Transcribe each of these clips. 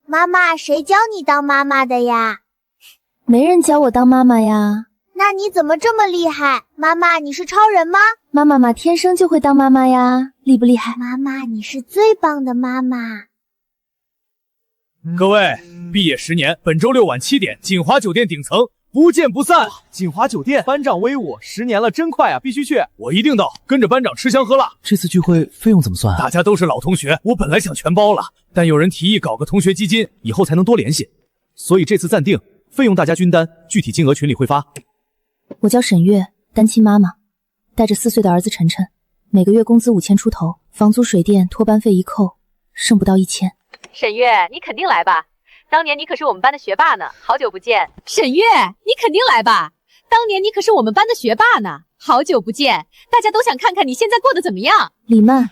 妈妈，谁教你当妈妈的呀？没人教我当妈妈呀。那你怎么这么厉害？妈妈，你是超人吗？妈妈嘛，天生就会当妈妈呀，厉不厉害？妈妈，你是最棒的妈妈。各位，毕业10年，本周六晚7点，锦华酒店顶层，不见不散。锦华酒店，班长威武，10年了，真快啊，必须去！我一定到，跟着班长吃香喝辣。这次聚会费用怎么算啊？大家都是老同学，我本来想全包了，但有人提议搞个同学基金，以后才能多联系，所以这次暂定，费用大家均担，具体金额群里会发。我叫沈月，单亲妈妈，带着4岁的儿子晨晨，每个月工资5000出头，房租水电托班费一扣，剩不到1000。沈月，你肯定来吧？当年你可是我们班的学霸呢，好久不见。沈月，你肯定来吧？当年你可是我们班的学霸呢，好久不见，大家都想看看你现在过得怎么样。李曼，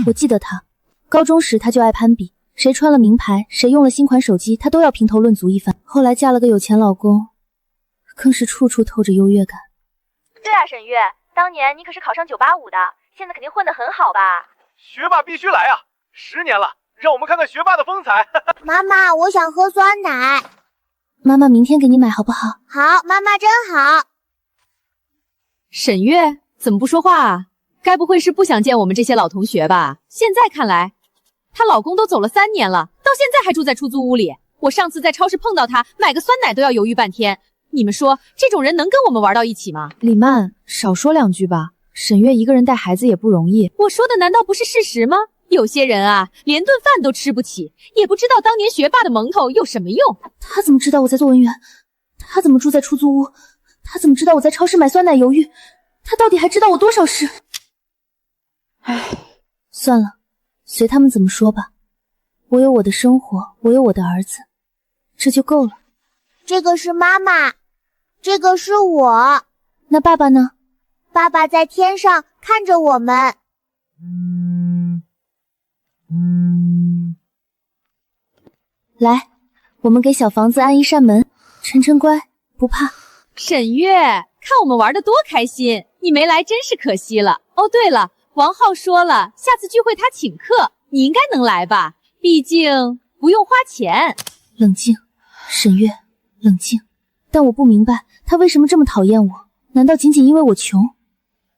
我记得她，高中时她就爱攀比，谁穿了名牌，谁用了新款手机，她都要评头论足一番。后来嫁了个有钱老公，更是处处透着优越感。对啊，沈月，当年你可是考上985的，现在肯定混得很好吧？学霸必须来啊！10年了，让我们看看学霸的风采。妈妈，我想喝酸奶。妈妈明天给你买好不好？好，妈妈真好。沈月怎么不说话啊？该不会是不想见我们这些老同学吧？现在看来，她老公都走了3年了，到现在还住在出租屋里。我上次在超市碰到她，买个酸奶都要犹豫半天。你们说这种人能跟我们玩到一起吗？李曼，少说2句吧。沈月一个人带孩子也不容易。我说的难道不是事实吗？有些人啊，连顿饭都吃不起，也不知道当年学霸的蒙头有什么用。他怎么知道我在做文员？他怎么住在出租屋？他怎么知道我在超市买酸奶犹豫？他到底还知道我多少事？唉，算了，随他们怎么说吧。我有我的生活，我有我的儿子，这就够了。这个是妈妈，这个是我。那爸爸呢？爸爸在天上看着我们。来，我们给小房子安一扇门。晨晨乖，不怕。沈月，看我们玩得多开心，你没来真是可惜了。哦，对了，王浩说了，下次聚会他请客，你应该能来吧？毕竟不用花钱。冷静，沈月，冷静。但我不明白他为什么这么讨厌我，难道仅仅因为我穷？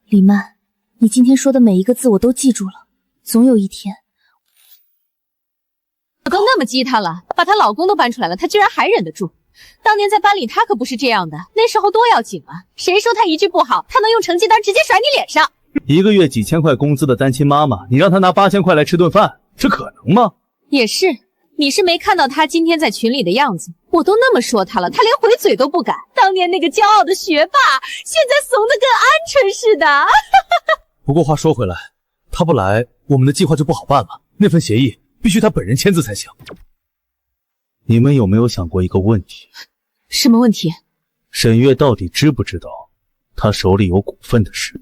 李曼，你今天说的每一个字我都记住了，总有一天。我都那么激她了，把她老公都搬出来了，她居然还忍得住。当年在班里她可不是这样的，那时候多要紧啊！谁说她一句不好，她能用成绩单直接甩你脸上。一个月几千块工资的单亲妈妈，你让她拿8000块来吃顿饭，这可能吗？也是，你是没看到她今天在群里的样子，我都那么说她了，她连回嘴都不敢。当年那个骄傲的学霸，现在怂得跟鹌鹑似的。不过话说回来，她不来，我们的计划就不好办了。那份协议必须她本人签字才行。你们有没有想过一个问题？什么问题？沈月到底知不知道她手里有股份的事？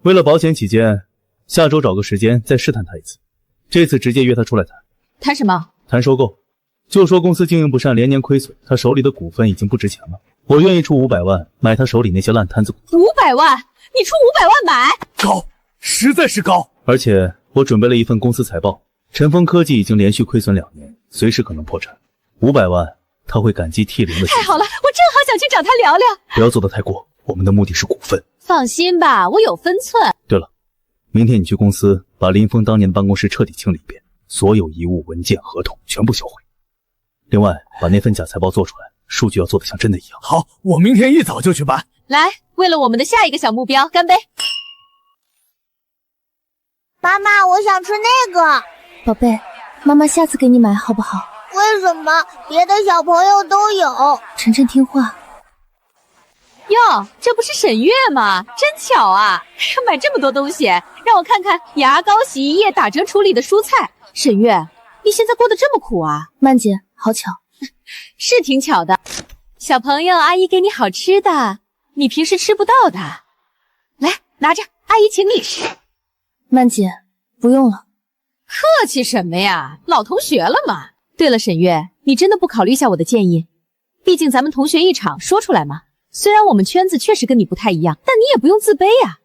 为了保险起见，下周找个时间再试探她一次。这次直接约她出来谈。谈什么？谈收购。就说公司经营不善，连年亏损，她手里的股份已经不值钱了。我愿意出500万买她手里那些烂摊子股。500万？你出500万买？高，实在是高。而且我准备了一份公司财报，晨风科技已经连续亏损2年，随时可能破产。500万，他会感激涕零的。太好了，我正好想去找他聊聊。不要做得太过，我们的目的是股份。放心吧，我有分寸。对了，明天你去公司把林峰当年的办公室彻底清理一遍，所有遗物、文件、合同全部销毁。另外，把那份假财报做出来，数据要做得像真的一样。好，我明天一早就去办。来，为了我们的下一个小目标，干杯！妈妈，我想吃那个。宝贝，妈妈下次给你买好不好？为什么别的小朋友都有？晨晨听话。哟，这不是沈月吗？真巧啊！买这么多东西，让我看看牙膏、洗衣液、打折处理的蔬菜。沈月，你现在过得这么苦啊？曼姐，好巧。是挺巧的。小朋友，阿姨给你好吃的，你平时吃不到的。来，拿着，阿姨请你吃。曼姐，不用了。客气什么呀，老同学了嘛。对了，沈月，你真的不考虑一下我的建议？毕竟咱们同学一场，说出来嘛。虽然我们圈子确实跟你不太一样，但你也不用自卑呀。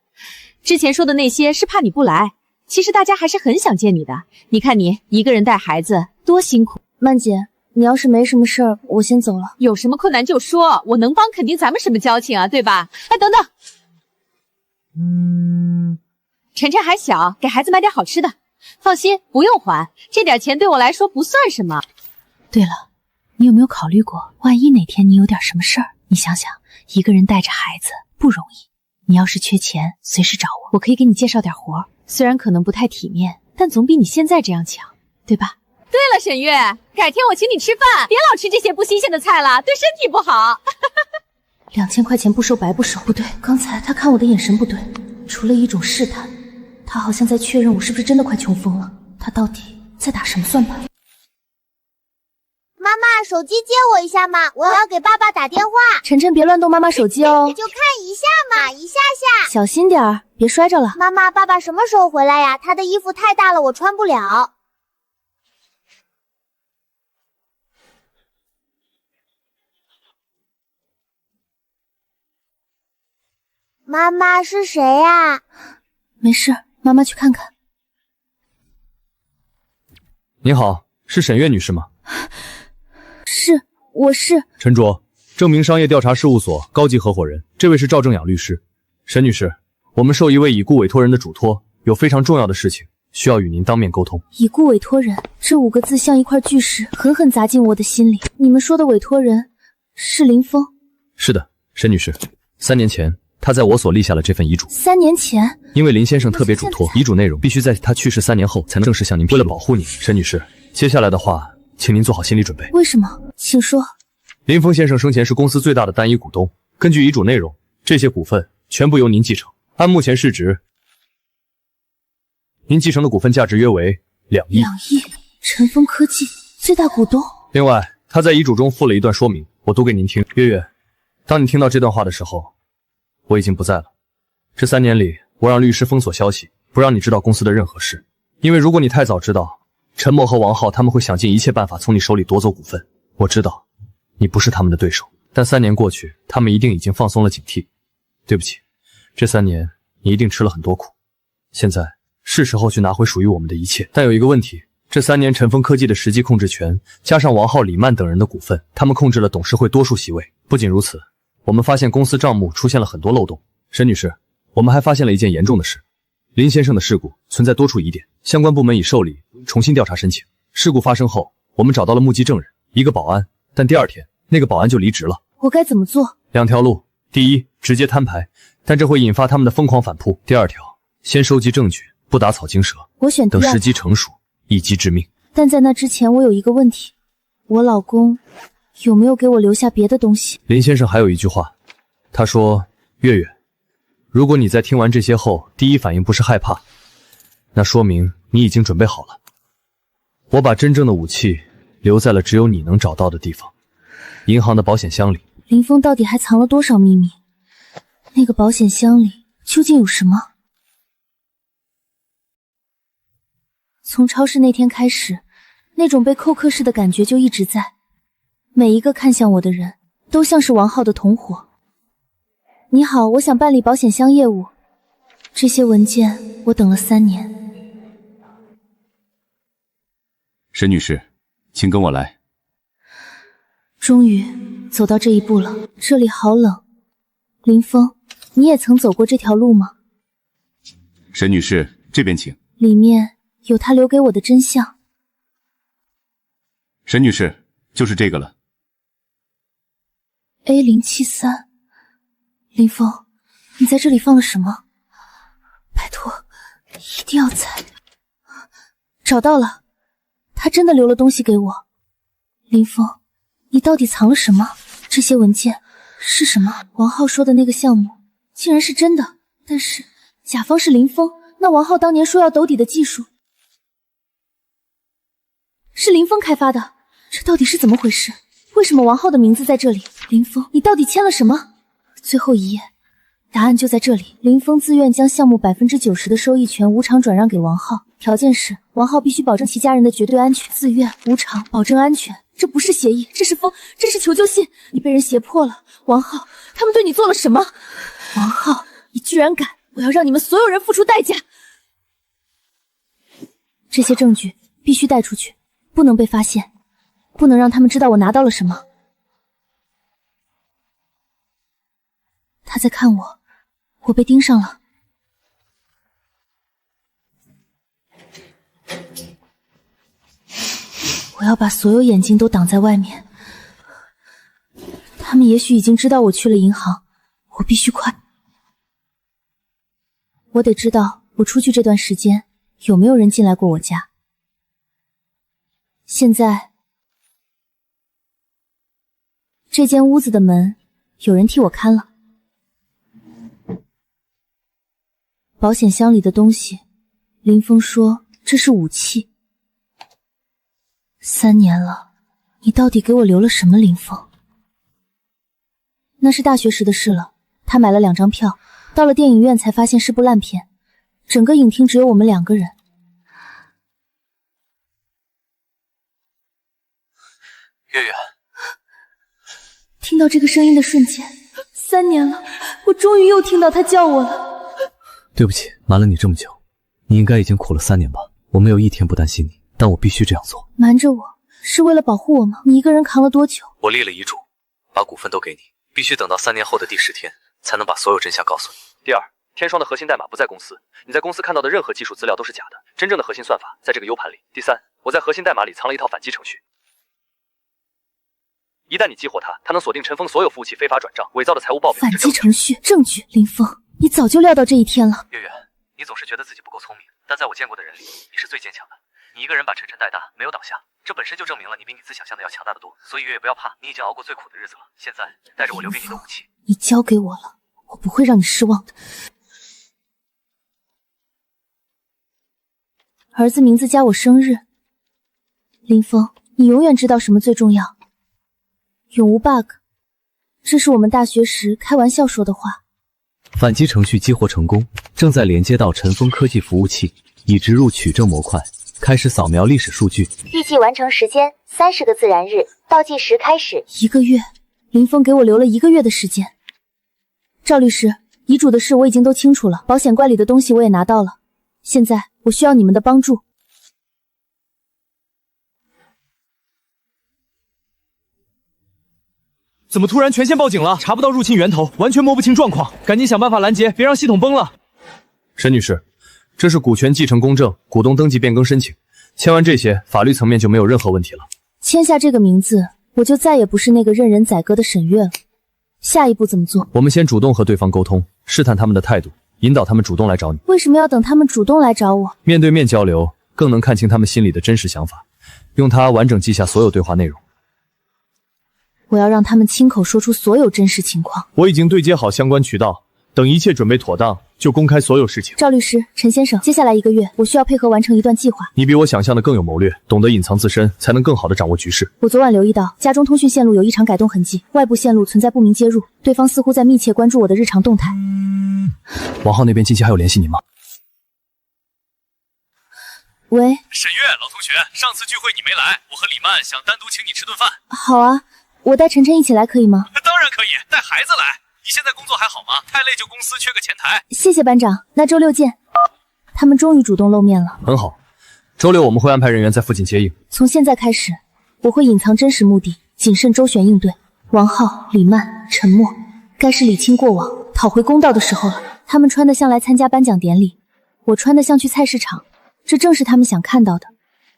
之前说的那些是怕你不来，其实大家还是很想见你的。你看你一个人带孩子多辛苦。曼姐，你要是没什么事儿，我先走了。有什么困难就说，我能帮，肯定咱们什么交情啊，对吧？哎，等等，晨晨还小，给孩子买点好吃的。放心，不用还，这点钱对我来说不算什么。对了，你有没有考虑过，万一哪天你有点什么事儿？你想想，一个人带着孩子不容易。你要是缺钱，随时找我，我可以给你介绍点活，虽然可能不太体面，但总比你现在这样强，对吧？对了，沈月，改天我请你吃饭，别老吃这些不新鲜的菜了，对身体不好。2000块钱不收白不收。不对，刚才他看我的眼神不对，除了一种试探，他好像在确认我是不是真的快穷疯了。他到底在打什么算盘？妈妈，手机借我一下嘛，我要给爸爸打电话。晨晨，别乱动妈妈手机哦。就看一下嘛，一下下。小心点儿，别摔着了。妈妈，爸爸什么时候回来呀？他的衣服太大了，我穿不了。妈妈是谁呀？没事，妈妈去看看。你好，是沈月女士吗？是，我是陈卓，正明商业调查事务所高级合伙人，这位是赵正养律师。沈女士，我们受一位已故委托人的嘱托，有非常重要的事情需要与您当面沟通。已故委托人，这5个字像一块巨石，狠狠砸进我的心里。你们说的委托人是林峰？是的，沈女士，3年前他在我所立下了这份遗嘱。3年前，因为林先生特别嘱托，遗嘱内容必须在他去世3年后才能正式向您披露。为了保护你，沈女士，接下来的话，请您做好心理准备。为什么？请说。林峰先生生前是公司最大的单一股东，根据遗嘱内容，这些股份全部由您继承。按目前市值，您继承的股份价值约为2亿。2亿，晨风科技最大股东。另外，他在遗嘱中附了一段说明，我读给您听。月月，当你听到这段话的时候，我已经不在了。这3年里，我让律师封锁消息，不让你知道公司的任何事，因为如果你太早知道，陈默和王浩他们会想尽一切办法从你手里夺走股份。我知道你不是他们的对手，但3年过去，他们一定已经放松了警惕。对不起，这3年你一定吃了很多苦，现在是时候去拿回属于我们的一切。但有一个问题，这3年晨风科技的实际控制权加上王浩、李曼等人的股份，他们控制了董事会多数席位。不仅如此，我们发现公司账目出现了很多漏洞。沈女士，我们还发现了一件严重的事，林先生的事故存在多处疑点，相关部门已受理重新调查申请。事故发生后，我们找到了目击证人，一个保安，但第2天那个保安就离职了。我该怎么做？2条路，第一，直接摊牌，但这会引发他们的疯狂反扑。第2条，先收集证据，不打草惊蛇，我选第2条，等时机成熟，一击致命。但在那之前，我有一个问题，我老公有没有给我留下别的东西？林先生还有一句话，他说，月月，如果你在听完这些后第一反应不是害怕，那说明你已经准备好了。我把真正的武器留在了只有你能找到的地方，银行的保险箱里。林峰到底还藏了多少秘密？那个保险箱里究竟有什么？从超市那天开始，那种被扣客式的感觉就一直在。每一个看向我的人都像是王浩的同伙。你好，我想办理保险箱业务。这些文件我等了3年。沈女士，请跟我来。终于走到这一步了，这里好冷。林峰，你也曾走过这条路吗？沈女士，这边请。里面有他留给我的真相。沈女士，就是这个了。A073，林峰，你在这里放了什么？拜托，一定要猜。找到了，他真的留了东西给我。林峰，你到底藏了什么？这些文件是什么？王浩说的那个项目竟然是真的，但是甲方是林峰，那王浩当年说要兜底的技术是林峰开发的，这到底是怎么回事？为什么王浩的名字在这里？林峰，你到底签了什么？最后一页，答案就在这里。林峰自愿将项目90%的收益权无偿转让给王浩，条件是王浩必须保证其家人的绝对安全。自愿、无偿、保证安全，这不是协议，这是风，这是求救信。你被人胁迫了，王浩，他们对你做了什么？王浩，你居然敢！我要让你们所有人付出代价。这些证据必须带出去，不能被发现。不能让他们知道我拿到了什么。他在看我，我被盯上了。我要把所有眼睛都挡在外面。他们也许已经知道我去了银行，我必须快。我得知道我出去这段时间有没有人进来过我家。现在这间屋子的门有人替我看了。保险箱里的东西，林峰说这是武器。3年了，你到底给我留了什么，林峰？那是大学时的事了。他买了2张票，到了电影院才发现是部烂片，整个影厅只有我们2个人。月月，听到这个声音的瞬间，3年了，我终于又听到他叫我了。对不起，瞒了你这么久，你应该已经苦了3年吧？我没有一天不担心你，但我必须这样做。瞒着我是为了保护我吗？你一个人扛了多久？我立了遗嘱，把股份都给你，必须等到3年后的第10天，才能把所有真相告诉你。第二，天双的核心代码不在公司，你在公司看到的任何技术资料都是假的，真正的核心算法在这个 U 盘里。第三，我在核心代码里藏了一套反击程序，一旦你激活它，它能锁定尘封所有服务器非法转账、伪造的财务报表。反击程序，证据。林峰，你早就料到这一天了。月月，你总是觉得自己不够聪明，但在我见过的人里，你是最坚强的。你一个人把晨晨带大，没有倒下，这本身就证明了你比你自想象的要强大的多。所以月月不要怕，你已经熬过最苦的日子了。现在带着我留给你的武器，你交给我了，我不会让你失望的。儿子名字加我生日。林峰，你永远知道什么最重要，永无 bug。这是我们大学时开玩笑说的话。反击程序激活成功，正在连接到尘封科技服务器，已植入取证模块，开始扫描历史数据。预计完成时间30个自然日，倒计时开始。1个月，林峰给我留了1个月的时间。赵律师，遗嘱的事我已经都清楚了，保险柜里的东西我也拿到了，现在我需要你们的帮助。怎么突然全线报警了？查不到入侵源头，完全摸不清状况，赶紧想办法拦截，别让系统崩了。沈女士，这是股权继承公证、股东登记变更申请，签完这些，法律层面就没有任何问题了。签下这个名字，我就再也不是那个任人宰割的沈月了。下一步怎么做？我们先主动和对方沟通，试探他们的态度，引导他们主动来找你。为什么要等他们主动来找我？面对面交流，更能看清他们心里的真实想法，用它完整记下所有对话内容。我要让他们亲口说出所有真实情况。我已经对接好相关渠道，等一切准备妥当，就公开所有事情。赵律师，陈先生，接下来1个月，我需要配合完成一段计划。你比我想象的更有谋略，懂得隐藏自身，才能更好地掌握局势。我昨晚留意到家中通讯线路有异常改动痕迹，外部线路存在不明接入，对方似乎在密切关注我的日常动态。王浩那边近期还有联系您吗？喂，沈月，老同学，上次聚会你没来，我和李曼想单独请你吃顿饭。好啊，我带晨晨一起来可以吗？当然可以，带孩子来。你现在工作还好吗？太累就公司缺个前台。谢谢班长，那周6见。他们终于主动露面了。很好，周6我们会安排人员在附近接应。从现在开始，我会隐藏真实目的，谨慎周旋应对。王浩、李曼、沉默，该是理清过往，讨回公道的时候了。他们穿得像来参加颁奖典礼，我穿得像去菜市场，这正是他们想看到的。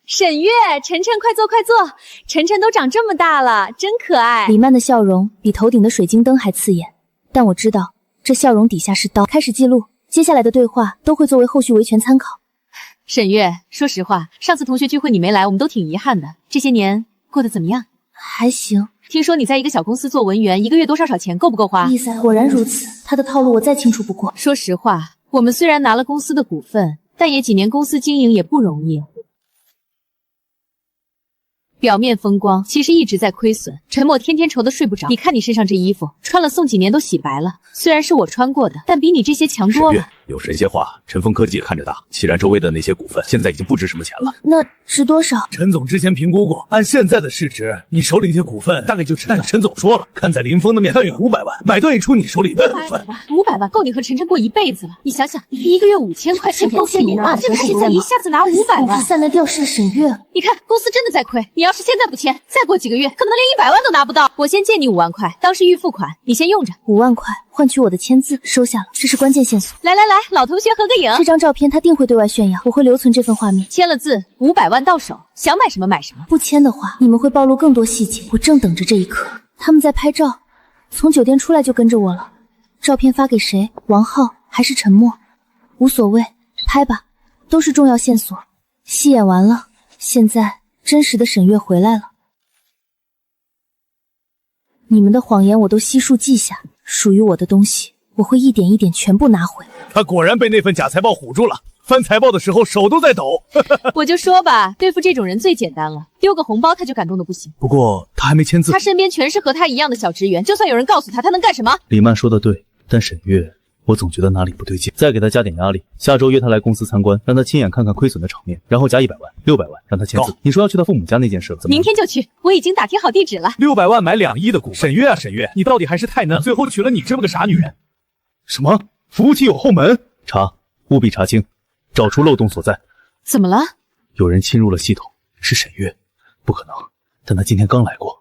沈月，晨晨快坐快坐，晨晨都长这么大了，真可爱。李曼的笑容比头顶的水晶灯还刺眼，但我知道这笑容底下是刀。开始记录，接下来的对话都会作为后续维权参考。沈月，说实话，上次同学聚会你没来，我们都挺遗憾的。这些年过得怎么样？还行。听说你在一个小公司做文员，1个月多少钱，够不够花？意思果然如此，他的套路我再清楚不过。说实话，我们虽然拿了公司的股份，但也几年公司经营也不容易。表面风光，其实一直在亏损。陈默天天愁得睡不着。你看你身上这衣服，穿了送几年都洗白了。虽然是我穿过的，但比你这些强多了。有神仙话，陈峰科技也看着大。既然周围的那些股份现在已经不值什么钱了，那值多少？陈总之前评估过，按现在的市值，你手里这些股份大概就值。但陈总说了，看在林峰的面，他有500万买断一出你手里的股份。 500万够你和晨晨过一辈子了。你想想，1个月5000块钱贡献你呢，这个现在一下子拿500万，散了掉是沈月。你看公司真的在亏。你要是现在不签，再过几个月可能连100万都拿不到。我先借你5万块，当是预付款，你先用着。5万块换取我的签字，收下了，这是关键线索。来来来，老同学合个影。这张照片他定会对外炫耀，我会留存这份画面。签了字，500万到手，想买什么买什么。不签的话，你们会暴露更多细节。我正等着这一刻。他们在拍照，从酒店出来就跟着我了。照片发给谁？王浩还是陈默？无所谓，拍吧，都是重要线索。戏演完了，现在真实的沈月回来了。你们的谎言我都悉数记下，属于我的东西，我会一点一点全部拿回。他果然被那份假财报唬住了，翻财报的时候手都在抖。我就说吧，对付这种人最简单了，丢个红包他就感动的不行。不过他还没签字，他身边全是和他一样的小职员，就算有人告诉他，他能干什么？李曼说的对，但沈月，我总觉得哪里不对劲。再给他加点压力，下周约他来公司参观，让他亲眼看看亏损的场面，然后加100万、600万，让他签字。你说要去他父母家那件事怎么？明天就去，我已经打听好地址了。600万买2亿的股份，沈月啊沈月，你到底还是太嫩，最后娶了你这么个傻女人。什么？服务器有后门？查，务必查清，找出漏洞所在。怎么了？有人侵入了系统，是沈月？不可能，但他今天刚来过。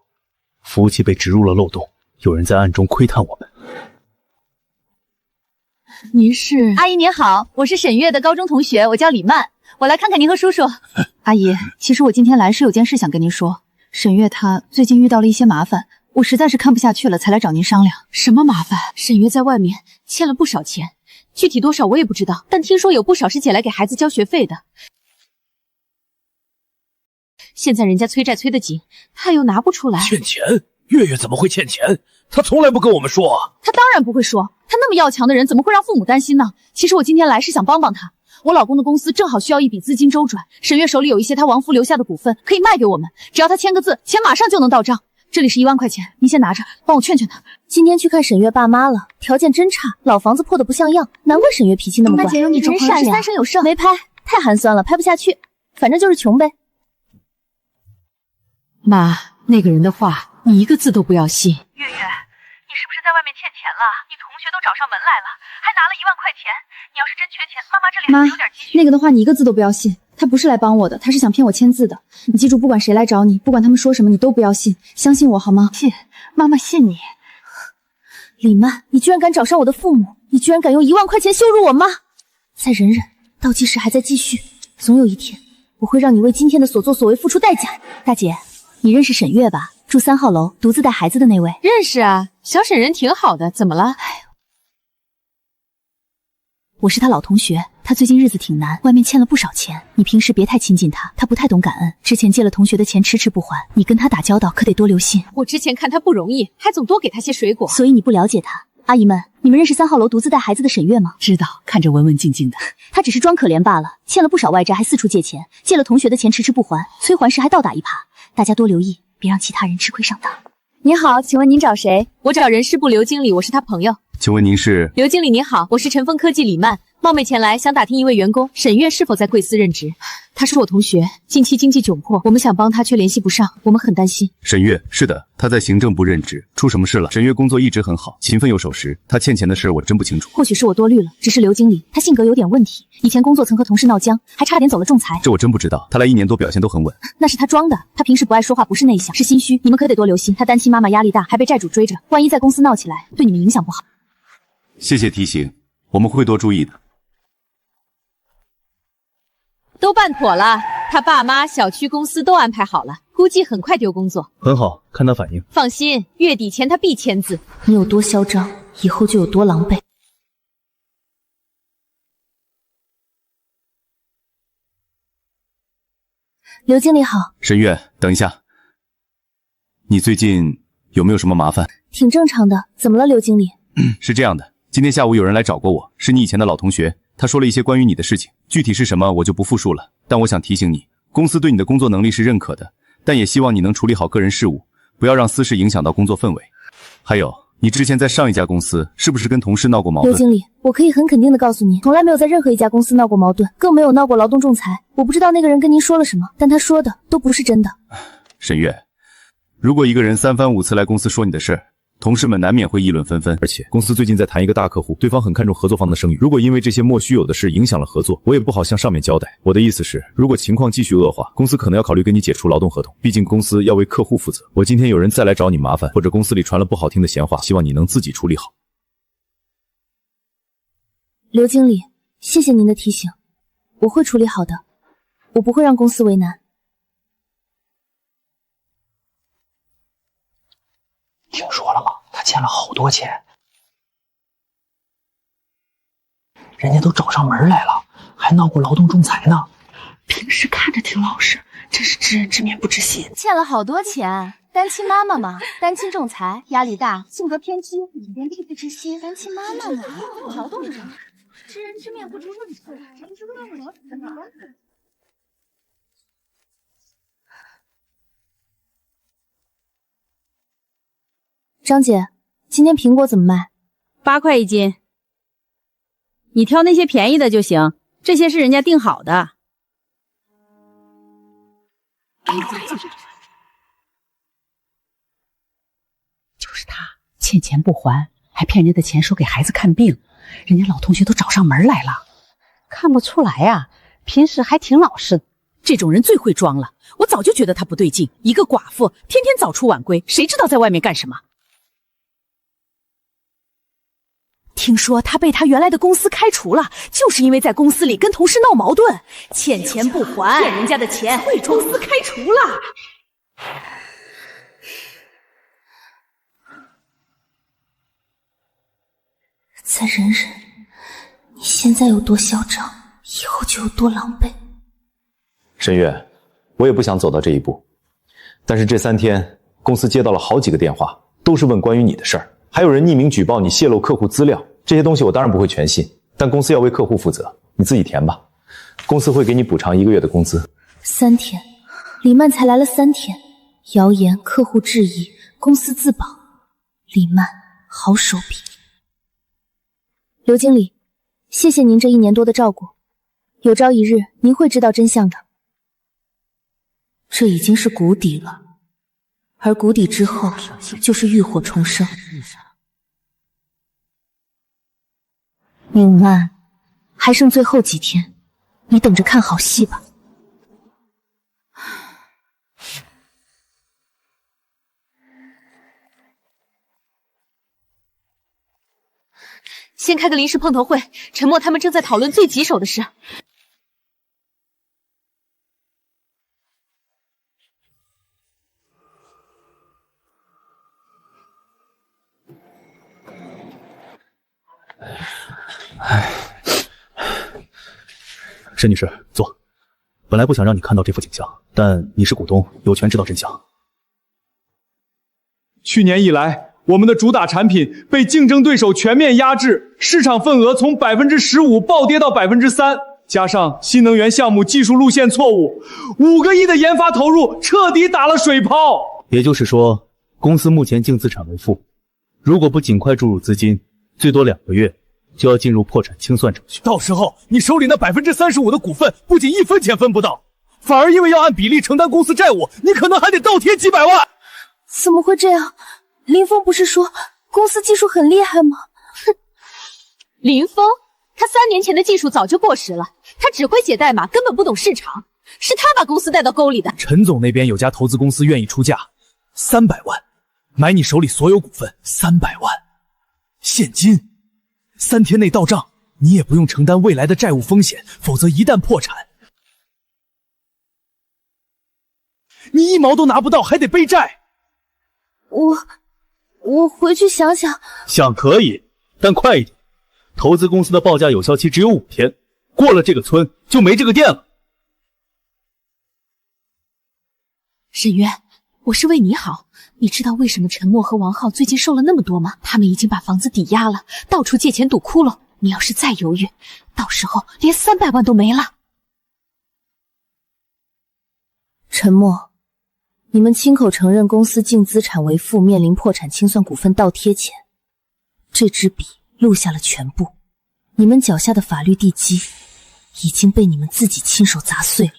服务器被植入了漏洞，有人在暗中窥探我们。您是？阿姨您好，我是沈月的高中同学，我叫李曼，我来看看您和叔叔。阿姨，其实我今天来是有件事想跟您说，沈月她最近遇到了一些麻烦，我实在是看不下去了，才来找您商量。什么麻烦？沈月在外面欠了不少钱，具体多少我也不知道，但听说有不少是借来给孩子交学费的。现在人家催债催得紧，他又拿不出来。欠钱？月月怎么会欠钱？他从来不跟我们说啊。他当然不会说，他那么要强的人，怎么会让父母担心呢？其实我今天来是想帮帮他。我老公的公司正好需要一笔资金周转，沈月手里有一些他亡夫留下的股份，可以卖给我们，只要他签个字，钱马上就能到账。这里是1万块钱，您先拿着，帮我劝劝他。今天去看沈月爸妈了，条件真差，老房子破得不像样，难怪沈月脾气那么怪。姐有你真善良，三生有圣。没拍，太寒酸了，拍不下去。反正就是穷呗。妈，那个人的话你一个字都不要信。月月，你是不是在外面欠钱了？你同学都找上门来了，还拿了1万块钱。你要是真缺钱，妈妈这里还有点积蓄。那个的话你一个字都不要信，他不是来帮我的，他是想骗我签字的。你记住，不管谁来找你，不管他们说什么，你都不要信，相信我好吗？信，妈妈信你。李曼，你居然敢找上我的父母，你居然敢用1万块钱羞辱我妈！再忍忍，倒计时还在继续，总有一天我会让你为今天的所作所为付出代价。大姐，你认识沈月吧？住3号楼，独自带孩子的那位。认识啊，小沈人挺好的，怎么了？我是他老同学，他最近日子挺难，外面欠了不少钱。你平时别太亲近他，他不太懂感恩。之前借了同学的钱迟迟不还，你跟他打交道可得多留心。我之前看他不容易，还总多给他些水果。所以你不了解他。阿姨们，你们认识3号楼独自带孩子的沈月吗？知道，看着文文静静的。他只是装可怜罢了，欠了不少外债，还四处借钱，借了同学的钱迟迟不还，催还时还倒打一耙。大家多留意，别让其他人吃亏上当。你好，请问您找谁？我找人事部刘经理，我是他朋友。请问您是？刘经理您好，我是晨风科技李曼，冒昧前来想打听一位员工沈月是否在贵司任职。他是我同学，近期经济窘迫，我们想帮他却联系不上，我们很担心。沈月，是的，他在行政部任职，出什么事了？沈月工作一直很好，勤奋又守时，他欠钱的事我真不清楚。或许是我多虑了，只是刘经理他性格有点问题，以前工作曾和同事闹僵，还差点走了仲裁。这我真不知道，他来1年多表现都很稳。那是他装的，他平时不爱说话，不是内向，是心虚。你们可得多留心，他单亲妈妈压力大，还被债主追着，万一在公司闹起来，对你们影响不好。谢谢提醒，我们会多注意的。都办妥了，他爸妈、小区、公司都安排好了，估计很快丢工作。很好，看他反应。放心，月底前他必签字。你有多嚣张，以后就有多狼狈。刘经理好。沈月，等一下，你最近有没有什么麻烦？挺正常的，怎么了，刘经理？是这样的，今天下午有人来找过我，是你以前的老同学，他说了一些关于你的事情，具体是什么我就不复述了。但我想提醒你，公司对你的工作能力是认可的，但也希望你能处理好个人事务，不要让私事影响到工作氛围。还有，你之前在上一家公司是不是跟同事闹过矛盾？刘经理，我可以很肯定的告诉您，从来没有在任何一家公司闹过矛盾，更没有闹过劳动仲裁。我不知道那个人跟您说了什么，但他说的都不是真的。沈月，如果一个人3番5次来公司说你的事儿，同事们难免会议论纷纷。而且公司最近在谈一个大客户，对方很看重合作方的声誉。如果因为这些莫须有的事影响了合作，我也不好向上面交代。我的意思是，如果情况继续恶化，公司可能要考虑跟你解除劳动合同。毕竟公司要为客户负责。我今天有人再来找你麻烦，或者公司里传了不好听的闲话，希望你能自己处理好。刘经理，谢谢您的提醒，我会处理好的，我不会让公司为难。听说了吗？他欠了好多钱，人家都找上门来了，还闹过劳动仲裁呢。平时看着挺老实，真是知人知面不知心。欠了好多钱，单亲妈妈嘛，单亲仲裁，压力大，性格偏激，人力不知心。单亲妈妈嘛，劳动者，知人知面不知心。张姐，今天苹果怎么卖？8块1斤，你挑那些便宜的就行，这些是人家定好的。就是他欠钱不还，还骗人家的钱说给孩子看病，人家老同学都找上门来了。看不出来呀，平时还挺老实的。这种人最会装了，我早就觉得他不对劲。一个寡妇，天天早出晚归，谁知道在外面干什么？听说他被他原来的公司开除了，就是因为在公司里跟同事闹矛盾，欠钱不还，骗人家的钱，被公司开除了。再忍忍，你现在有多嚣张，以后就有多狼狈。沈月，我也不想走到这一步，但是这3天公司接到了好几个电话，都是问关于你的事儿，还有人匿名举报你泄露客户资料。这些东西我当然不会全信，但公司要为客户负责，你自己填吧。公司会给你补偿1个月的工资。3天，李曼才来了3天，谣言、客户质疑、公司自保，李曼好手笔。刘经理，谢谢您这1年多的照顾，有朝一日您会知道真相的。这已经是谷底了，而谷底之后就是浴火重生。李曼，还剩最后几天，你等着看好戏吧。先开个临时碰头会，陈默他们正在讨论最棘手的事。沈女士，坐。本来不想让你看到这幅景象，但你是股东，有权知道真相。去年以来，我们的主打产品被竞争对手全面压制，市场份额从15%暴跌到3%，加上新能源项目技术路线错误，5个亿的研发投入彻底打了水泡。也就是说，公司目前净资产为负，如果不尽快注入资金，最多2个月就要进入破产清算程序。到时候你手里那35%的股份不仅1分钱分不到，反而因为要按比例承担公司债务，你可能还得倒贴几百万。怎么会这样？林峰不是说公司技术很厉害吗？哼，林峰，他3年前的技术早就过时了，他只会写代码，根本不懂市场，是他把公司带到沟里的。陈总那边有家投资公司愿意出价300万，买你手里所有股份300万，现金，3天内到账，你也不用承担未来的债务风险，否则一旦破产，你1毛都拿不到，还得背债。我回去想想。想可以，但快一点。投资公司的报价有效期只有5天，过了这个村就没这个店了。沈渊，我是为你好。你知道为什么陈默和王浩最近瘦了那么多吗？他们已经把房子抵押了，到处借钱堵窟窿。你要是再犹豫，到时候连300万都没了。陈默，你们亲口承认公司净资产为负，面临破产清算，股份倒贴前，这支笔录下了全部。你们脚下的法律地基已经被你们自己亲手砸碎了。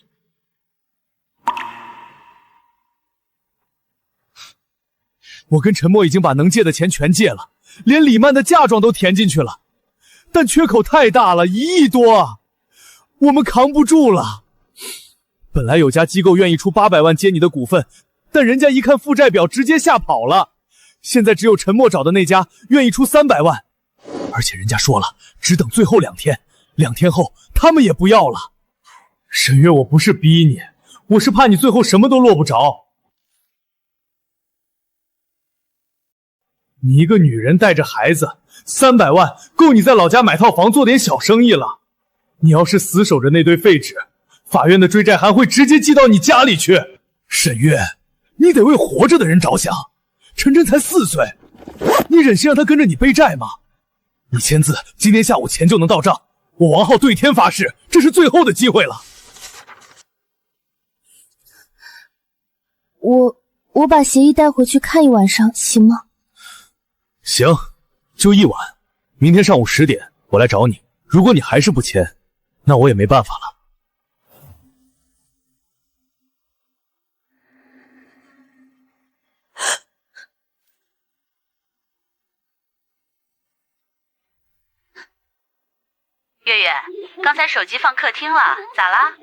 我跟陈默已经把能借的钱全借了，连李曼的嫁妆都填进去了，但缺口太大了，1亿多啊，我们扛不住了。本来有家机构愿意出800万接你的股份，但人家一看负债表直接吓跑了。现在只有陈默找的那家愿意出300万，而且人家说了，只等最后2天，2天后他们也不要了。沈月，我不是逼你，我是怕你最后什么都落不着。你一个女人带着孩子，300万够你在老家买套房做点小生意了。你要是死守着那堆废纸，法院的追债函会直接寄到你家里去。沈月，你得为活着的人着想。晨晨才4岁，你忍心让他跟着你背债吗？你签字，今天下午钱就能到账。我王浩对天发誓，这是最后的机会了。我把协议带回去看一晚上，行吗？行，就1晚。明天上午10点我来找你。如果你还是不签，那我也没办法了。月月，刚才手机放客厅了，咋啦？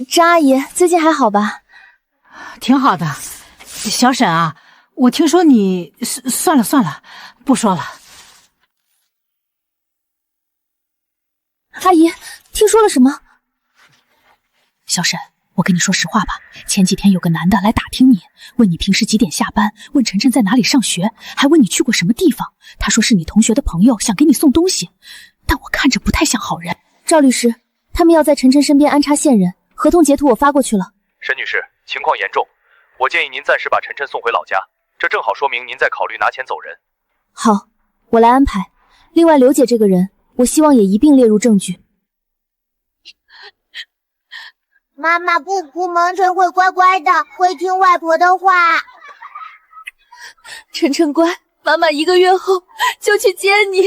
张阿姨最近还好吧？挺好的。小沈啊，我听说你……算了，不说了。阿姨，听说了什么？小沈，我跟你说实话吧，前几天有个男的来打听你，问你平时几点下班，问晨晨在哪里上学，还问你去过什么地方。他说是你同学的朋友，想给你送东西，但我看着不太像好人。赵律师，他们要在晨晨身边安插线人，合同截图我发过去了。沈女士，情况严重，我建议您暂时把晨晨送回老家，这正好说明您在考虑拿钱走人。好，我来安排。另外，刘姐这个人，我希望也一并列入证据。妈妈不哭，萌晨会乖乖的，会听外婆的话。晨晨乖，妈妈1个月后就去接你。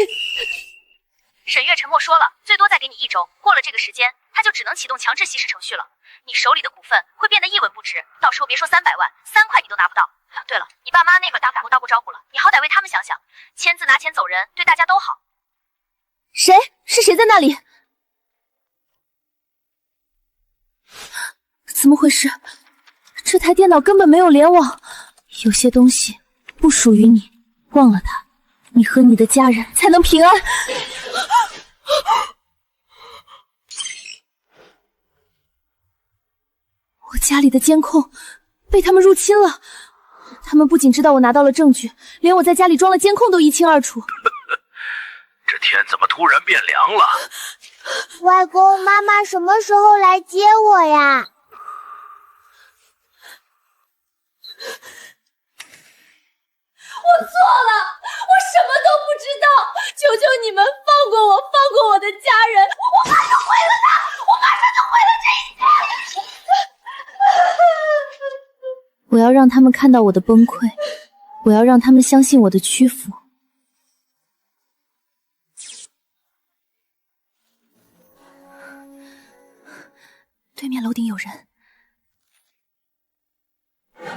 沈月沉默说了，最多再给你1周，过了这个时间，他就只能启动强制稀释程序了。你手里的股份会变得一文不值，到时候别说300万，3块你都拿不到。对了，你爸妈那个打不到过招呼了，你好歹为他们想想，签字拿钱走人，对大家都好。谁？是谁在那里？怎么回事？这台电脑根本没有联网，有些东西不属于你，忘了它，你和你的家人才能平安。我家里的监控被他们入侵了，他们不仅知道我拿到了证据，连我在家里装了监控都一清二楚。这天怎么突然变凉了？外公，妈妈什么时候来接我呀？我错了，我什么都不知道，求求你们放过我，放过我的家人，我马上毁了他，我马上就毁了这一切。我要让他们看到我的崩溃，我要让他们相信我的屈服。对面楼顶有人，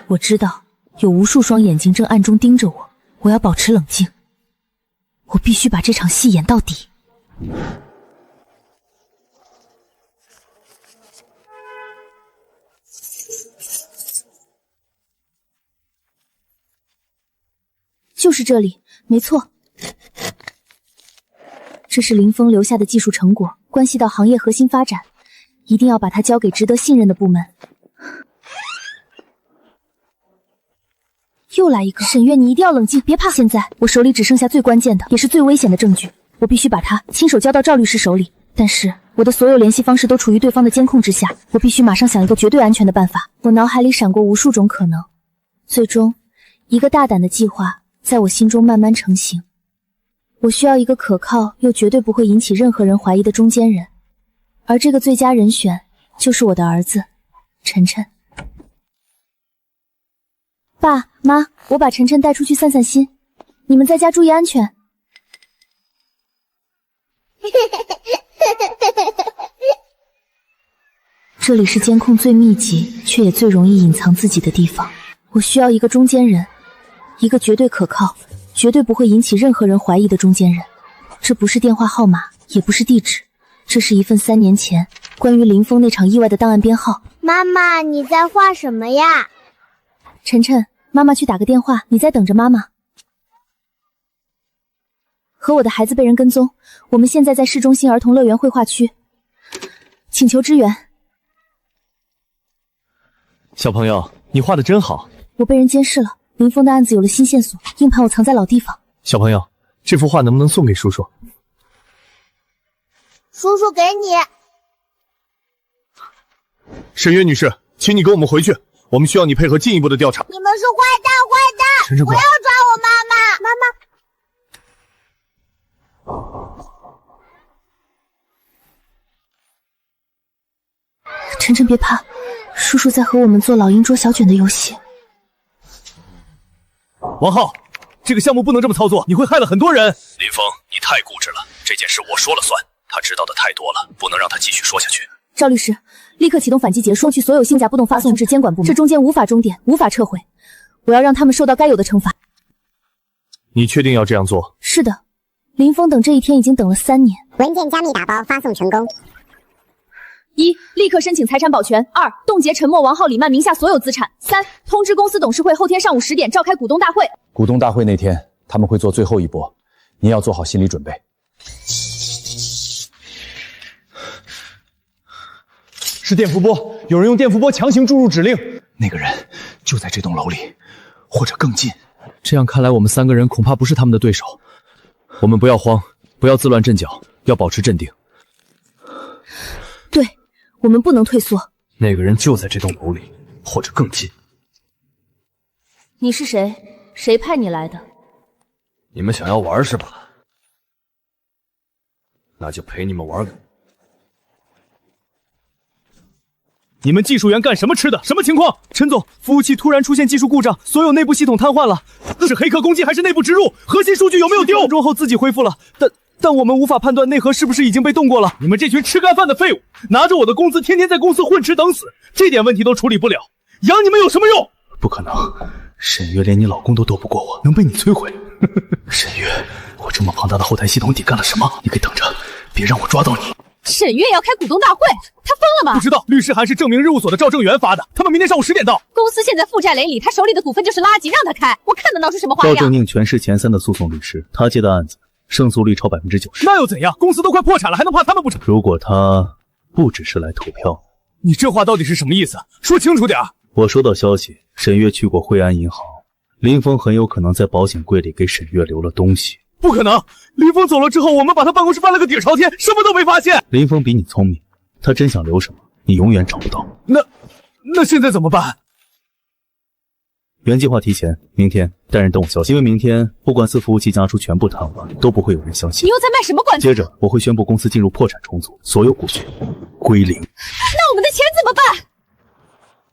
我知道有无数双眼睛正暗中盯着我，我要保持冷静，我必须把这场戏演到底。就是这里，没错。这是林峰留下的技术成果，关系到行业核心发展，一定要把它交给值得信任的部门。又来一个，沈月，你一定要冷静，别怕。现在我手里只剩下最关键的，也是最危险的证据，我必须把它亲手交到赵律师手里。但是我的所有联系方式都处于对方的监控之下，我必须马上想一个绝对安全的办法。我脑海里闪过无数种可能，最终一个大胆的计划在我心中慢慢成型。我需要一个可靠又绝对不会引起任何人怀疑的中间人，而这个最佳人选就是我的儿子晨晨。爸妈，我把晨晨带出去散散心，你们在家注意安全。这里是监控最密集，却也最容易隐藏自己的地方。我需要一个中间人，一个绝对可靠、绝对不会引起任何人怀疑的中间人。这不是电话号码，也不是地址，这是一份3年前关于林峰那场意外的档案编号。妈妈，你在画什么呀？晨晨，妈妈去打个电话，你在等着妈妈。和我的孩子被人跟踪，我们现在在市中心儿童乐园绘画区，请求支援。小朋友，你画的真好。我被人监视了，林峰的案子有了新线索，硬盘我藏在老地方。小朋友，这幅画能不能送给叔叔？叔叔给你。沈月女士，请你跟我们回去，我们需要你配合进一步的调查。你们是坏蛋，坏蛋！晨晨，我要抓我妈妈！妈妈。晨晨别怕，叔叔在和我们做老鹰捉小卷的游戏。王浩，这个项目不能这么操作，你会害了很多人。林峰，你太固执了，这件事我说了算，他知道的太多了，不能让他继续说下去。赵律师，立刻启动反击结束，收取所有信假不动发送至监管部门，这中间无法终点，无法撤回，我要让他们受到该有的惩罚。你确定要这样做？是的，林峰等这一天已经等了3年。文件加密打包发送成功。1. 立刻申请财产保全。2. 冻结陈默、王浩、李曼名下所有资产。3. 通知公司董事会后天上午10点召开股东大会。股东大会那天，他们会做最后一波，您要做好心理准备。是电磁波，有人用电磁波强行注入指令。那个人就在这栋楼里，或者更近。这样看来，我们3个人恐怕不是他们的对手。我们不要慌，不要自乱阵脚，要保持镇定。对，我们不能退缩。那个人就在这栋楼里，或者更近。你是谁？谁派你来的？你们想要玩是吧？那就陪你们玩。你们技术员干什么吃的？什么情况？陈总，服务器突然出现技术故障，所有内部系统瘫痪了。是黑客攻击还是内部植入？核心数据有没有丢？10分钟后自己恢复了，但我们无法判断内核是不是已经被动过了。你们这群吃干饭的废物，拿着我的工资天天在公司混吃等死，这点问题都处理不了，养你们有什么用？不可能，沈月连你老公都斗不过我，能被你摧毁？沈月，我这么庞大的后台系统底干了什么？你给等着，别让我抓到你。沈月要开股东大会，他疯了吗？不知道，律师函是证明日务所的赵正元发的，他们明天上午10点到。公司现在负债累累，他手里的股份就是垃圾，让他开，我看得闹出什么花样？赵正宁全市前3的诉讼律师，他接的案子胜诉率超90%。那又怎样？公司都快破产了，还能怕他们不成？如果他不只是来投票，你这话到底是什么意思？说清楚点。我收到消息，沈月去过惠安银行，林峰很有可能在保险柜里给沈月留了东西。不可能！林峰走了之后，我们把他办公室翻了个底朝天，什么都没发现。林峰比你聪明，他真想留什么，你永远找不到。那现在怎么办？原计划提前，明天带人等我消息，因为明天不管伺服务器家属全部瘫痪，都不会有人相信。你又在卖什么关子？接着我会宣布公司进入破产重组，所有股权归零。那我们的钱怎么办？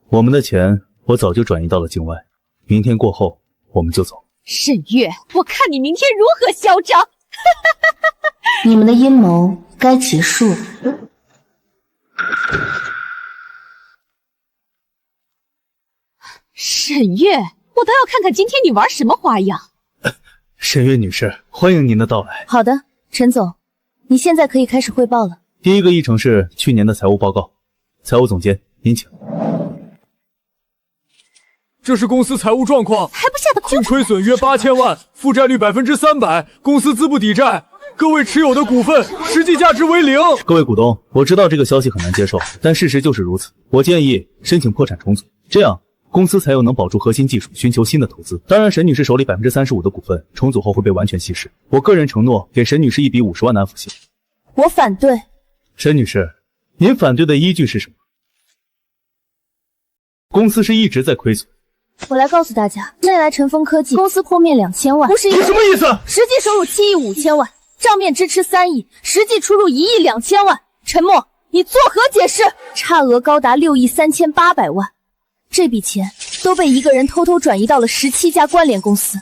我们的钱我早就转移到了境外，明天过后我们就走。沈月，我看你明天如何嚣张！你们的阴谋该结束了。沈月，我倒要看看今天你玩什么花样。沈月女士，欢迎您的到来。好的，陈总，你现在可以开始汇报了。第一个议程是去年的财务报告，财务总监您请。这是公司财务状况，还不下得净亏损约8000万，负债率300%，公司资不抵债。各位持有的股份实际价值为0。各位股东，我知道这个消息很难接受，但事实就是如此。我建议申请破产重组，这样公司才有能保住核心技术，寻求新的投资。当然，沈女士手里35%的股份重组后会被完全稀释。我个人承诺给沈女士一笔50万难付金。我反对。沈女士，您反对的依据是什么？公司是一直在亏损。我来告诉大家，未来晨风科技公司破灭2000万，不是什么意思？实际收入7亿5千万，账面支出3亿，实际出入1亿2千万。陈默，你作何解释？差额高达6亿3800万，这笔钱都被一个人偷偷转移到了17家关联公司。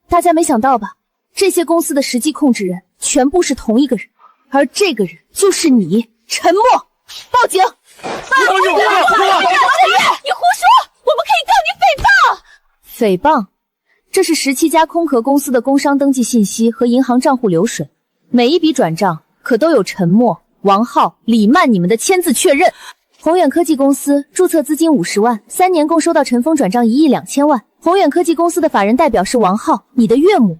大家没想到吧？这些公司的实际控制人全部是同一个人，而这个人就是你，陈默。报警！你胡说！我们可以告你诽谤！诽谤？这是17家空壳公司的工商登记信息和银行账户流水，每一笔转账可都有陈默、王浩、李曼你们的签字确认。宏远科技公司注册资金50万，3年共收到陈峰转账1亿2千万。宏远科技公司的法人代表是王浩，你的岳母。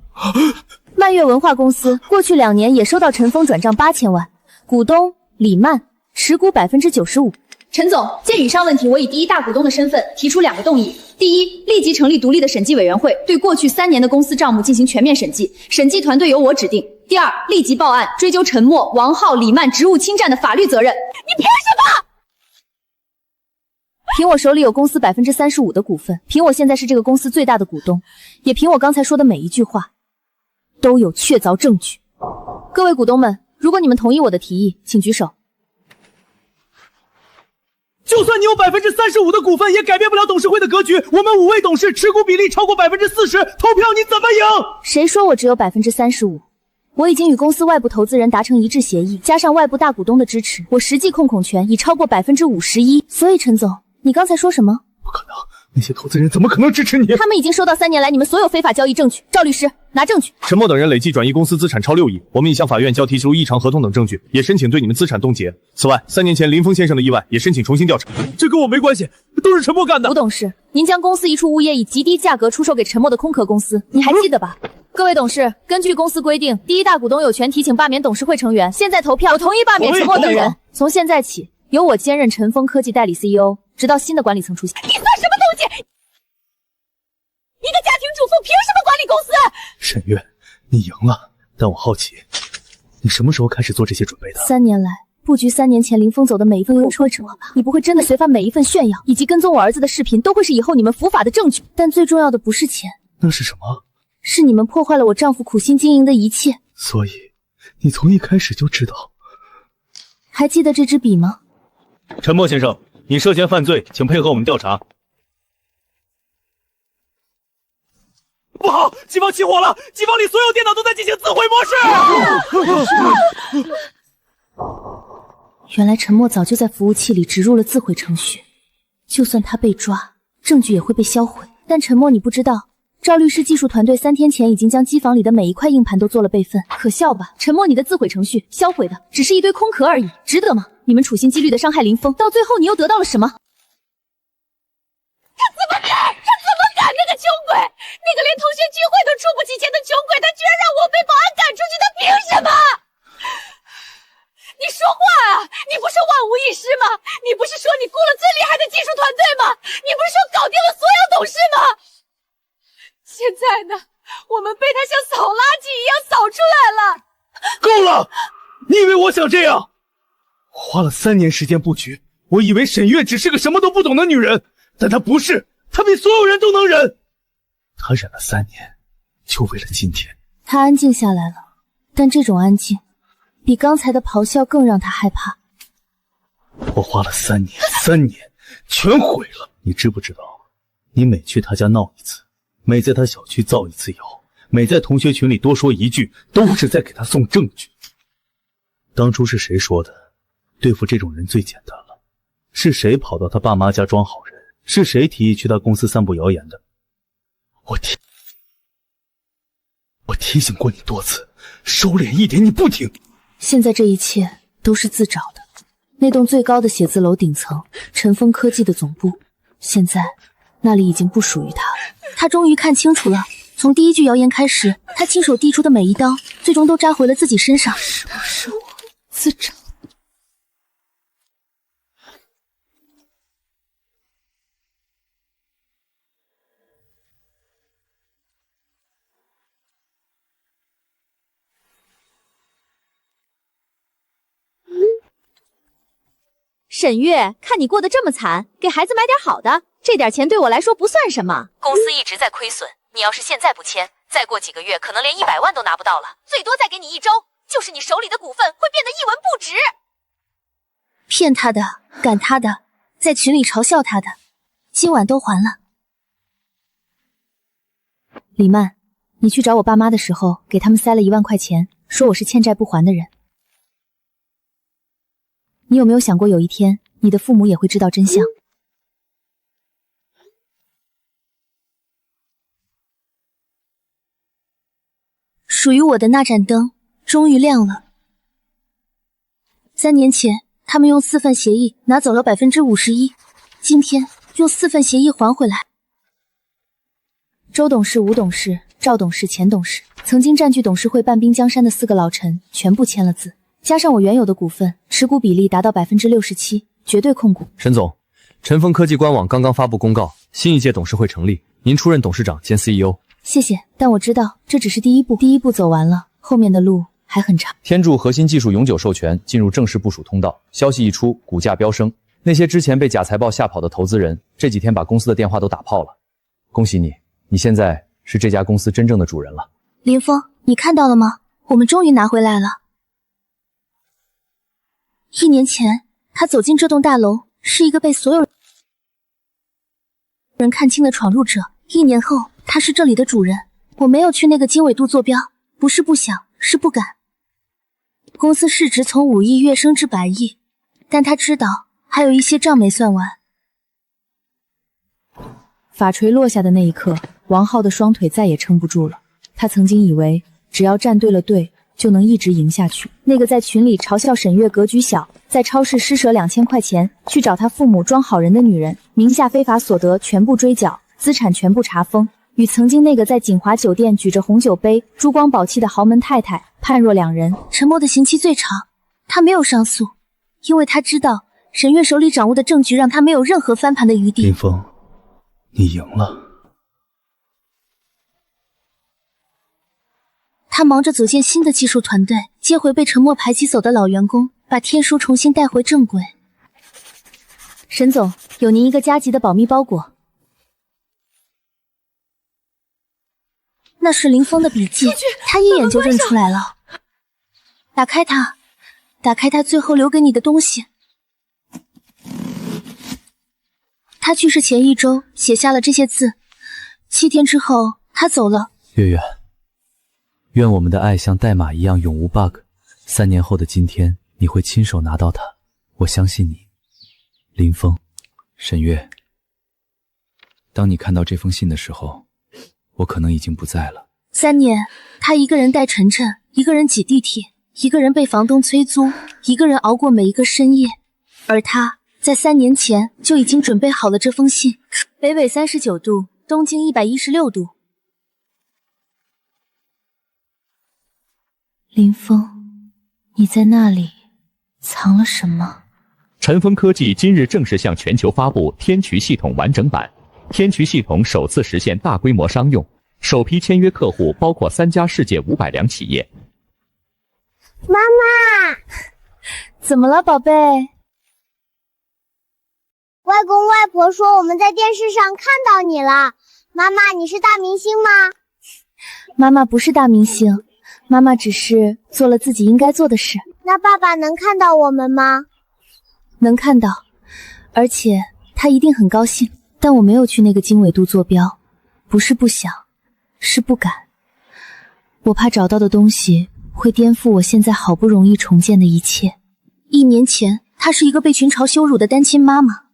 曼悦文化公司过去2年也收到陈峰转账8000万，股东李曼，持股95%。陈总，鉴于以上问题，我以第一大股东的身份提出2个动议：第一，立即成立独立的审计委员会，对过去3年的公司账目进行全面审计，审计团队由我指定；第二，立即报案，追究陈默、王浩、李曼职务侵占的法律责任。你凭什么？凭我手里有公司35%的股份，凭我现在是这个公司最大的股东，也凭我刚才说的每一句话，都有确凿证据。各位股东们，如果你们同意我的提议，请举手。就算你有35%的股份，也改变不了董事会的格局。我们5位董事持股比例超过40%，投票你怎么赢？谁说我只有35%？我已经与公司外部投资人达成一致协议，加上外部大股东的支持，我实际控股权已超过51%。所以陈总，你刚才说什么？不可能，那些投资人怎么可能支持你？他们已经收到3年来你们所有非法交易证据。赵律师，拿证据。陈默等人累计转移公司资产超6亿，我们已向法院交提出异常合同等证据，也申请对你们资产冻结。此外，3年前林峰先生的意外也申请重新调查。这跟我没关系，都是陈默干的。吴董事，您将公司一处物业以极低价格出售给陈默的空壳公司，你还记得吧？各位董事，根据公司规定，第一大股东有权提请罢免董事会成员。现在投票，我同意罢免陈默等人。从现在起，由我兼任陈峰科技代理 CEO， 直到新的管理层出现。你算什么东西？一个家庭主妇凭什么管理公司？沈月，你赢了，但我好奇，你什么时候开始做这些准备的？3年来，布局3年前林峰走的每一份路说着我吧，你不会真的随发每一份炫耀以及跟踪我儿子的视频都会是以后你们伏法的证据。但最重要的不是钱，那是什么？是你们破坏了我丈夫苦心经营的一切。所以，你从一开始就知道。还记得这支笔吗？陈默先生，你涉嫌犯罪，请配合我们调查。不好，机房起火了！机房里所有电脑都在进行自毁模式。原来陈默早就在服务器里植入了自毁程序，就算他被抓，证据也会被销毁。但陈默，你不知道，赵律师技术团队3天前已经将机房里的每一块硬盘都做了备份，可笑吧？陈默，你的自毁程序销毁的只是一堆空壳而已，值得吗？你们处心积虑的伤害林峰，到最后你又得到了什么？他怎么敢？那个穷鬼，那个连同学聚会都出不起钱的穷鬼，他居然让我被保安赶出去，他凭什么？你说话啊！你不是万无一失吗？你不是说你雇了最厉害的技术团队吗？你不是说搞定了所有董事吗？现在呢，我们被他像扫垃圾一样扫出来了。够了！你以为我想这样？我花了3年时间布局，我以为沈月只是个什么都不懂的女人，但她不是，她比所有人都能忍。她忍了3年，就为了今天。她安静下来了，但这种安静比刚才的咆哮更让她害怕。我花了3年全毁了。你知不知道，你每去他家闹一次，每在他小区造一次谣，每在同学群里多说一句，都是在给他送证据。当初是谁说的，对付这种人最简单了？是谁跑到他爸妈家装好人？是谁提议去他公司散布谣言的？我提醒过你多次，收敛一点，你不听。现在这一切都是自找的。那栋最高的写字楼顶层，陈峰科技的总部，现在那里已经不属于他了。他终于看清楚了，从第一句谣言开始，他亲手递出的每一刀，最终都扎回了自己身上。是不是我自找？沈月，看你过得这么惨，给孩子买点好的，这点钱对我来说不算什么。公司一直在亏损，你要是现在不签，再过几个月可能连100万都拿不到了，最多再给你1周，就是你手里的股份会变得一文不值。骗他的，赶他的，在群里嘲笑他的，今晚都还了。李曼，你去找我爸妈的时候，给他们塞了1万块钱，说我是欠债不还的人。你有没有想过，有一天你的父母也会知道真相？属于我的那盏灯终于亮了。3年前，他们用4份协议拿走了51%，今天用4份协议还回来。周董事、吴董事、赵董事、钱董事，曾经占据董事会半壁江山的4个老臣全部签了字，加上我原有的股份，持股比例达到67%，绝对控股。沈总，晨风科技官网刚刚发布公告，新一届董事会成立，您出任董事长兼 CEO。谢谢，但我知道这只是第一步，第一步走完了，后面的路还很长。天柱核心技术永久授权进入正式部署通道，消息一出，股价飙升。那些之前被假财报吓跑的投资人，这几天把公司的电话都打炮了。恭喜你，你现在是这家公司真正的主人了。林峰，你看到了吗？我们终于拿回来了。1年前，他走进这栋大楼，是一个被所有人看清的闯入者。1年后，他是这里的主人。我没有去那个经纬度坐标，不是不想，是不敢。公司市值从5亿跃升至100亿，但他知道还有一些账没算完。法锤落下的那一刻，王浩的双腿再也撑不住了。他曾经以为只要站对了队，就能一直赢下去。那个在群里嘲笑沈月格局小，在超市施舍2000块钱去找他父母装好人的女人，名下非法所得全部追缴，资产全部查封，与曾经那个在锦华酒店举着红酒杯、珠光宝气的豪门太太判若两人。沉默的刑期最长，他没有上诉，因为他知道沈月手里掌握的证据让他没有任何翻盘的余地。林峰，你赢了。他忙着组建新的技术团队，接回被沉默排挤走的老员工，把天书重新带回正轨。沈总，有您一个加急的保密包裹。那是林峰的笔记，他一眼就认出来了。打开它，打开他最后留给你的东西。他去世前1周写下了这些字，7天之后他走了。月月，愿我们的爱像代码一样永无 bug。3年后的今天，你会亲手拿到它，我相信你。林峰，沈月，当你看到这封信的时候，我可能已经不在了。3年，他一个人带晨晨，一个人挤地铁，一个人被房东催租，一个人熬过每一个深夜。而他在3年前就已经准备好了这封信。北纬39度，东经116度。林峰，你在那里藏了什么？晨风科技今日正式向全球发布天渠系统完整版。天渠系统首次实现大规模商用，首批签约客户包括3家世界500良企业。妈妈，怎么了，宝贝？外公外婆说我们在电视上看到你了。妈妈，你是大明星吗？妈妈不是大明星，妈妈只是做了自己应该做的事。那爸爸能看到我们吗？能看到，而且他一定很高兴。但我没有去那个经纬度坐标，不是不想，是不敢。我怕找到的东西会颠覆我现在好不容易重建的一切。1年前，她是一个被群嘲羞辱的单亲妈妈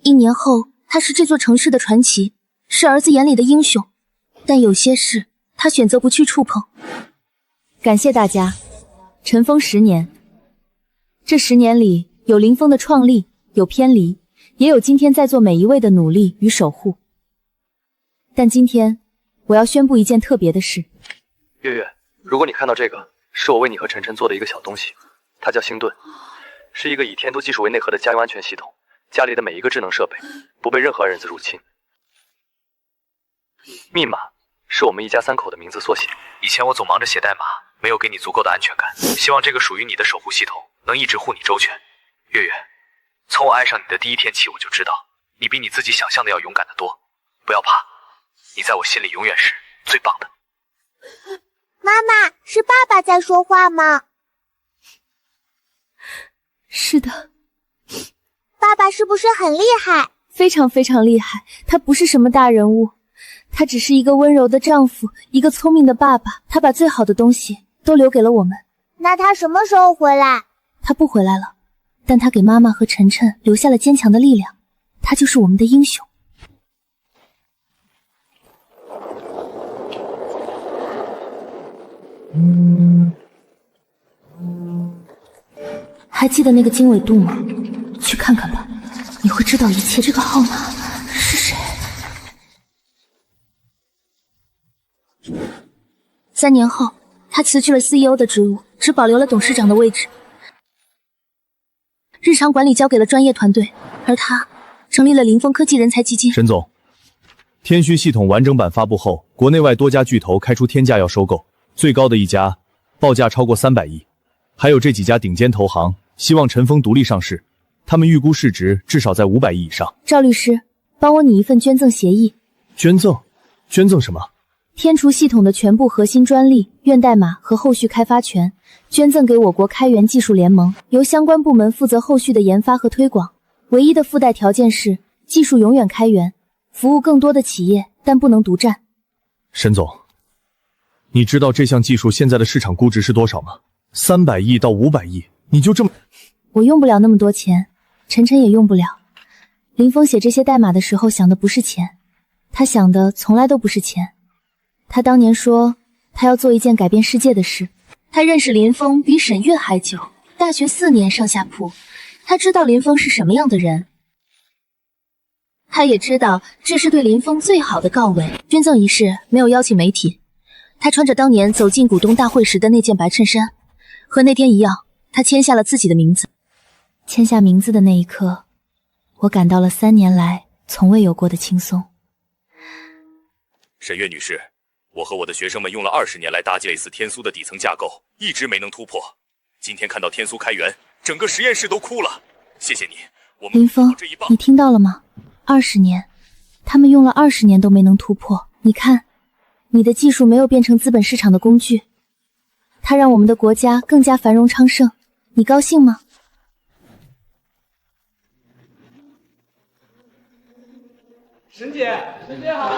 ；1年后，她是这座城市的传奇，是儿子眼里的英雄。但有些事，她选择不去触碰。感谢大家，尘封10年。这10年里，有林峰的创立，有偏离，也有今天在座每一位的努力与守护。但今天，我要宣布一件特别的事。月月，如果你看到这个，是我为你和晨晨做的一个小东西，它叫星盾，是一个以天都技术为内核的家用安全系统，家里的每一个智能设备不被任何人子入侵。密码是我们一家3口的名字缩写。以前我总忙着写代码，没有给你足够的安全感，希望这个属于你的守护系统能一直护你周全。月月，从我爱上你的第一天起，我就知道你比你自己想象的要勇敢得多。不要怕，你在我心里永远是最棒的。妈妈，是爸爸在说话吗？是的。爸爸是不是很厉害？非常非常厉害。他不是什么大人物，他只是一个温柔的丈夫，一个聪明的爸爸。他把最好的东西都留给了我们。那他什么时候回来？他不回来了，但他给妈妈和晨晨留下了坚强的力量。他就是我们的英雄。还记得那个经纬度吗？去看看吧，你会知道一切。这个号码是谁？3年后，他辞去了 CEO 的职务，只保留了董事长的位置。日常管理交给了专业团队，而他成立了林峰科技人才基金。沈总，天虚系统完整版发布后，国内外多家巨头开出天价要收购，最高的一家报价超过300亿，还有这几家顶尖投行希望陈峰独立上市，他们预估市值至少在500亿以上。赵律师，帮我拟一份捐赠协议。捐赠？捐赠什么？天厨系统的全部核心专利、源代码和后续开发权，捐赠给我国开源技术联盟，由相关部门负责后续的研发和推广。唯一的附带条件是，技术永远开源，服务更多的企业，但不能独占。沈总，你知道这项技术现在的市场估值是多少吗？300亿到500亿，你就这么……我用不了那么多钱，晨晨也用不了。林峰写这些代码的时候想的不是钱，他想的从来都不是钱。他当年说他要做一件改变世界的事。他认识林峰比沈月还久，大学4年上下铺。他知道林峰是什么样的人，他也知道这是对林峰最好的告慰。捐赠仪式没有邀请媒体，他穿着当年走进股东大会时的那件白衬衫，和那天一样，他签下了自己的名字。签下名字的那一刻，我感到了3年来从未有过的轻松。沈月女士，我和我的学生们用了20年来搭建类似天苏的底层架构，一直没能突破。今天看到天苏开源，整个实验室都哭了。谢谢你，我们林峰，你听到了吗？20年，他们用了20年都没能突破。你看，你的技术没有变成资本市场的工具，它让我们的国家更加繁荣昌盛。你高兴吗？沈姐好。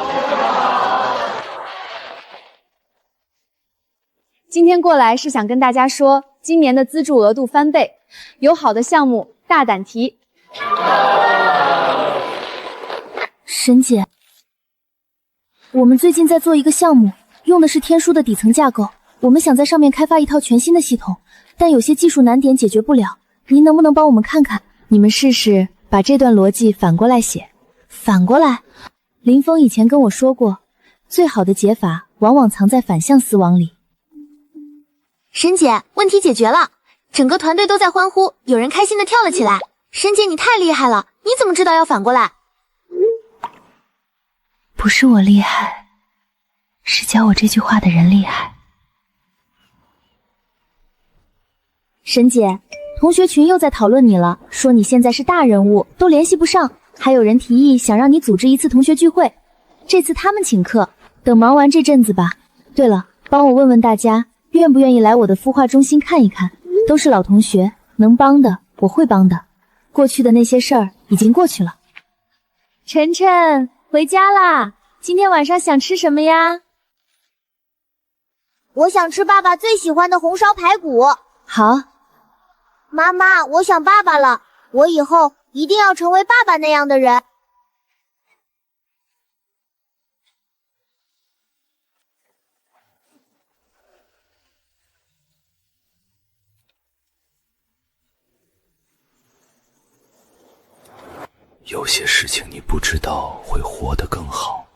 今天过来是想跟大家说，今年的资助额度翻倍，有好的项目大胆提。沈姐，我们最近在做一个项目，用的是天书的底层架构，我们想在上面开发一套全新的系统，但有些技术难点解决不了，您能不能帮我们看看？你们试试把这段逻辑反过来写。反过来？林峰以前跟我说过，最好的解法往往藏在反向思维里。沈姐，问题解决了，整个团队都在欢呼，有人开心的跳了起来。沈姐，你太厉害了，你怎么知道要反过来？不是我厉害，是教我这句话的人厉害。沈姐，同学群又在讨论你了，说你现在是大人物，都联系不上，还有人提议想让你组织一次同学聚会，这次他们请客，等忙完这阵子吧。对了，帮我问问大家，愿不愿意来我的孵化中心看一看？都是老同学，能帮的我会帮的，过去的那些事儿已经过去了。晨晨，回家啦，今天晚上想吃什么呀？我想吃爸爸最喜欢的红烧排骨。好。妈妈，我想爸爸了，我以后一定要成为爸爸那样的人。有些事情你不知道会活得更好。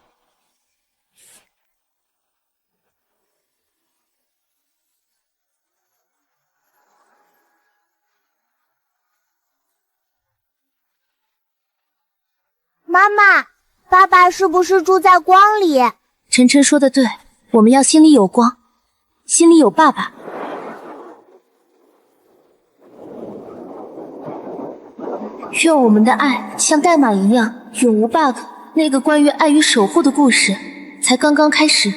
妈妈，爸爸是不是住在光里？晨晨说的对，我们要心里有光，心里有爸爸。愿我们的爱像代码一样永无 bug。那个关于爱与守护的故事才刚刚开始。